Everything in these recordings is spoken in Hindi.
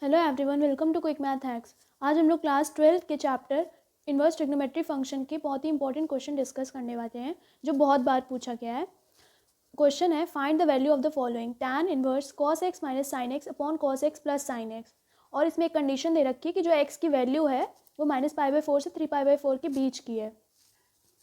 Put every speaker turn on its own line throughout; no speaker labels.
Hello everyone, welcome to quick math hacks. आज हम लोग क्लास 12 के चैप्टर इन्वर्स ट्रिग्नोमेट्री फंक्शन के बहुत ही इंपॉर्टेंट क्वेश्चन डिस्कस करने वाले हैं जो बहुत बार पूछा गया है। क्वेश्चन है find the value of the following tan inverse cos x minus sine x upon cos x plus sine x. और इसमें एक कंडीशन दे रखी है कि जो x की वैल्यू है वो -π/4 से 3π/4 के बीच की है।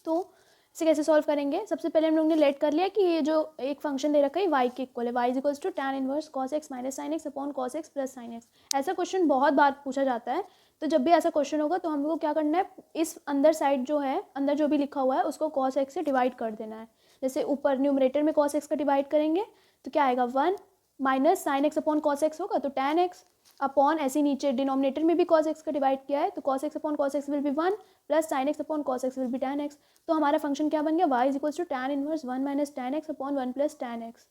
तो इसे कैसे सॉल्व करेंगे? सबसे पहले हम लोग ने लेट कर लिया कि ये जो एक फंक्शन दे रखा है y के इक्वल है, y equals to tan inverse cos x minus sine x upon cos x plus sine x. ऐसा क्वेश्चन बहुत बार पूछा जाता है, तो जब भी ऐसा क्वेश्चन होगा तो हम लोग को क्या करना है, इस अंदर साइड जो है, अंदर जो भी लिखा हुआ है उसको cos x से डिवाइड कर देना है। जैसे ऊपर न्यूमरेटर में cos x का डिवाइड करेंगे तो क्या आएगा 1 minus sine x upon cos x होगा तो tan x अपॉन ऐसे नीचे डिनोमिनेटर में भी cos x का डिवाइड किया है तो cos x upon cos x will be 1 plus sine x upon cos x will be tan x। तो हमारा फंक्शन क्या बन गया, y is equals to tan inverse 1 minus tan x upon 1 plus tan x।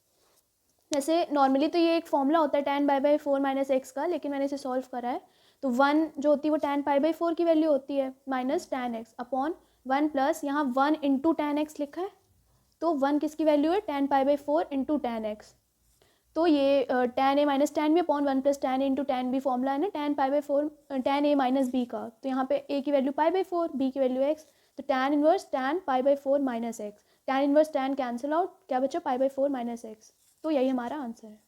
जैसे नॉर्मली तो ये एक फॉर्मूला होता है tan π/4 माइनस एक्स का, लेकिन मैंने इसे सॉल्व करा है तो 1 जो होती है वो tan π/4 की वैल्यू होती है minus tan x upon 1 plus यहाँ 1 इंटू tan x लिखा है तो 1 किसकी वैल्यू है, tan π/4 इंटू tan x। तो ये tan a minus tan b upon 1 plus tan a into tan b formula है ना tan π/4 tan a minus b का। तो यहाँ पे a की वैल्यू π/4, b की वैल्यू x, तो tan inverse tan π/4 minus x, tan inverse tan cancel out, क्या बचा π/4 माइनस एक्स। तो यही हमारा आंसर है।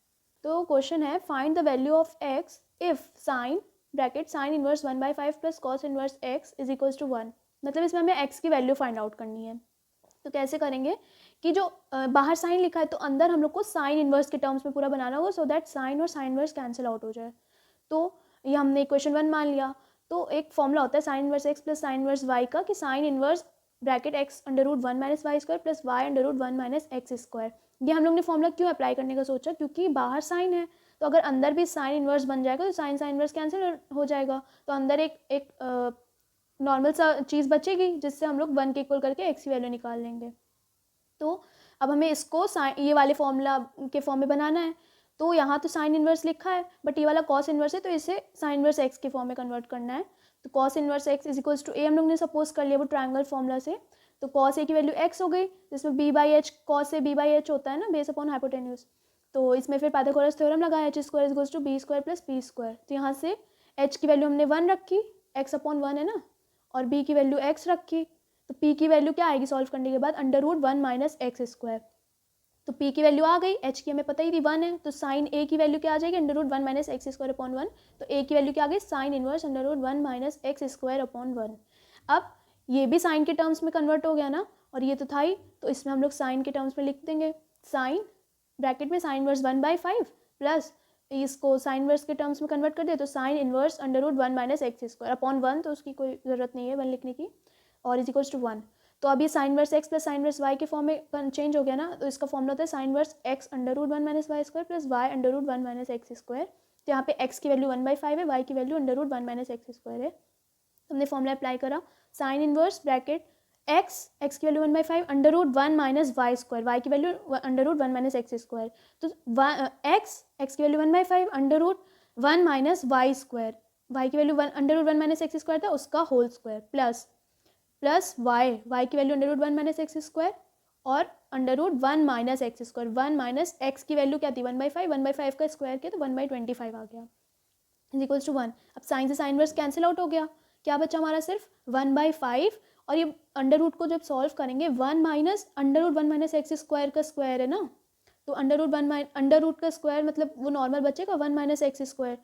तो क्वेश्चन है find the value of x if sine bracket sine inverse 1/5 plus cos inverse x is equals to 1। मतलब इसमें हमें x की वैल्यू फाइंड आउट करनी है। तो कैसे करेंगे कि जो बाहर साइन लिखा है तो अंदर हम लोग को साइन इनवर्स के टर्म्स में पूरा बनाना होगा सो दैट साइन और साइन इनवर्स कैंसिल आउट हो जाए। तो ये हमने इक्वेशन 1 मान लिया। तो एक फॉर्मूला होता है sine inverse x plus sine inverse y का कि sine inverse bracket x under root 1 minus y square plus y under root 1 minus x square. ये हम लोग ने फॉर्मूला क्यों अप्लाई करने का सोचा, क्योंकि बाहर साइन है तो अगर अंदर भी साइन इनवर्स बन जाएगा तो साइन साइन इनवर्स कैंसिल हो जाएगा, तो अंदर एक नॉर्मल सा चीज़ बचेगी जिससे हम लोग 1 के इक्वल करके एक्स की वैल्यू निकाल लेंगे। तो अब हमें इसको ये वाले फॉर्मूला के फॉर्म में बनाना है। तो यहाँ तो साइन इनवर्स लिखा है बट ये वाला कॉस इनवर्स है तो इसे साइन इनवर्स एक्स के फॉर्म में कन्वर्ट करना है। तो cos inverse x is equals to a हम लोग ने सपोज कर लिया वो ट्रायंगल फॉर्मूला से। तो कॉस ए की वैल्यू एक्स हो गई जिसमें बी बाई एच, कॉस से बी बाई एच होता है ना, बेस अपॉन हाइपोटेन्यूज। तो इसमें फिर पाइथागोरस थ्योरम लगाया h square is equals to b square plus p square. तो यहाँ से एच की वैल्यू हमने 1 रखी, एक्स अपॉन 1 है ना, और बी की वैल्यू एक्स रखी। तो पी की वैल्यू क्या आएगी सॉल्व करने के बाद, under root 1 minus x square. तो p की वैल्यू आ गई, h की हमें पता ही थी 1 है, तो साइन a की वैल्यू क्या आ जाएगी, under root 1 minus x square upon 1। तो a की वैल्यू क्या आ गई, sine inverse under root 1 minus x square upon 1। अब ये भी साइन के टर्म्स में कन्वर्ट हो गया ना, और ये तो था ही, तो इसमें हम लोग साइन के टर्म्स में लिख देंगे साइन ब्रैकेट में साइन इनवर्स 1/5 प्लस इसको साइन इनवर्स के टर्म्स में कन्वर्ट कर दिया तो sine inverse under root 1 minus x square upon 1, तो उसकी कोई ज़रूरत नहीं है 1 लिखने की, और इज इक्वल्स टू 1। तो अब ये sine verse x plus sine verse y के फॉर्म में चेंज हो गया ना, तो इसका फॉर्मूला होता है sine verse x under root 1 minus y square plus y under root 1 minus x square. तो यहाँ पे एक्स की वैल्यू 1/5 है, वाई की value under root 1 minus x square है। तो हमने फॉर्मूला अप्लाई करा, साइन इनवर्स ब्रैकेट एक्स की value 1/5 under root 1 minus y square, y की value under root 1 minus x square. तो एक्स की value 1/5 under root 1 minus y square, y की value under root 1 minus x square था उसका होल स्क्वायर प्लस वाई की value under root 1 minus x square और under root 1 minus x square. 1 minus x की वैल्यू क्या थी 1/5, 1/5 का स्क्वायर किया तो 1/25 आ गया इज इक्वल्स टू 1। अब साइन से साइन वर्स कैंसिल आउट हो गया, क्या बचा हमारा सिर्फ 1/5, और ये अंडर रूट को जब सॉल्व करेंगे 1 minus under root 1 minus x square का स्क्वायर है ना, तो अंडर रूट का स्क्वायर मतलब वो नॉर्मल बचेगा 1 माइनस एक्स स्क्वायर।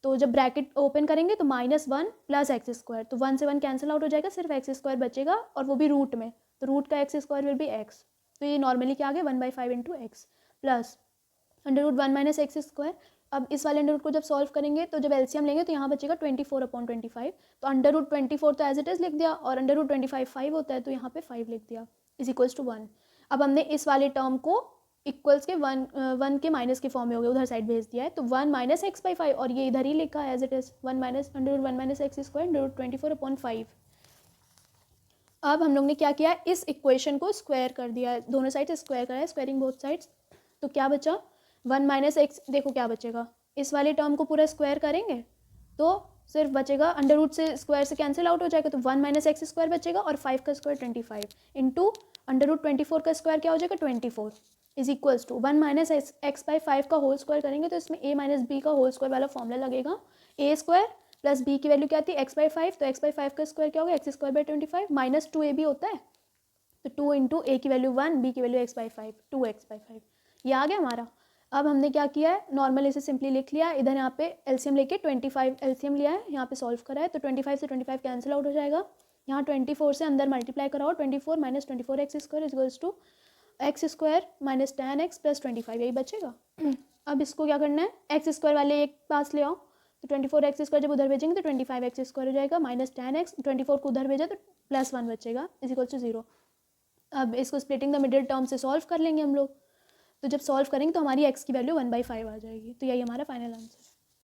तो जब ब्रैकेट ओपन करेंगे तो -1 प्लस एक्स स्क्वायर, तो 1 से 1 कैंसिल आउट हो जाएगा, सिर्फ एक्स स्क्वायर बचेगा और वो भी रूट में, तो रूट का x square will be x. तो ये नॉर्मली क्या आ गया 1/5 into x plus under root 1 minus x square. अब इस वाले अंडर रूट को जब सॉल्व करेंगे तो जब एलसीएम लेंगे तो यहाँ बचेगा 24/25। तो अंडर रूट 24 तो एज इट इज़ लिख दिया, और अंडर रूट 25 5 होता है तो यहाँ पे 5 लिख दिया इज इक्वल्स टू 1। अब हमने इस वाले टर्म को इक्वल्स के 1 के माइनस के फॉर्म में हो गया, उधर साइड भेज दिया है, तो 1 माइनस x/5 और ये इधर ही लिखा है as it is 1 minus under root 1 minus x square under root 24/5। अब हम लोग ने क्या किया, इस इक्वेशन को स्क्वायर कर दिया है, दोनों साइड स्क्वायर करा है, स्क्वायरिंग बोथ साइड्स। तो क्या बचा 1 माइनस एक्स, देखो क्या बचेगा, इस वाले टर्म को पूरा स्क्वायर करेंगे तो सिर्फ बचेगा अंडर रूट से स्क्वायर से कैंसिल आउट हो जाएगा, तो 1 माइनस एक्स स्क्वायर बचेगा और 5 का स्क्वायर 25 इंटू अंडर रूट 24 का स्क्वायर क्या हो जाएगा 24 is equals to 1 minus x by 5 का होल स्क्वायर करेंगे तो इसमें a माइनस बी का होल स्क्वायर वाला फॉर्मूला लगेगा। ए स्क्वायर प्लस बी की वैल्यू क्या आती है एक्स बाई 5, तो एक्स बाई 5 का स्क्वायर क्या होगा x square by 25 minus 2a भी होता है, तो 2 इंटू ए की वैल्यू 1, बी की वैल्यू एक्स बाई 5, 2x/5 ये आ गया हमारा। अब हमने क्या किया है, नॉर्मल इसे सिंपली लिख लिया, इधर यहाँ पे एलसीएम लेके 25 एलसीएम लिया है, यहाँ पे सॉल्व करा है, तो 25 से 25 कैंसिल आउट हो जाएगा। यहाँ 24 से अंदर मल्टीप्लाई कराओ, 24 minus 24 x square equals to x square minus 10x plus 25, यही बचेगा। अब इसको क्या करना है, एक्स स्क्वायर वाले एक पास ले आओ, तो 24x स्क्वायर जब उधर भेजेंगे तो 25x स्क्वायर हो जाएगा माइनस 10x, 24 को उधर भेजा तो प्लस 1 बचेगा इज इक्वल टू 0। अब इसको स्प्लिटिंग द मिडिल टर्म से सॉल्व कर लेंगे हम लोग, तो जब सॉल्व करेंगे तो हमारी x की वैल्यू 1/5 आ जाएगी, तो यही हमारा फाइनल आंसर है।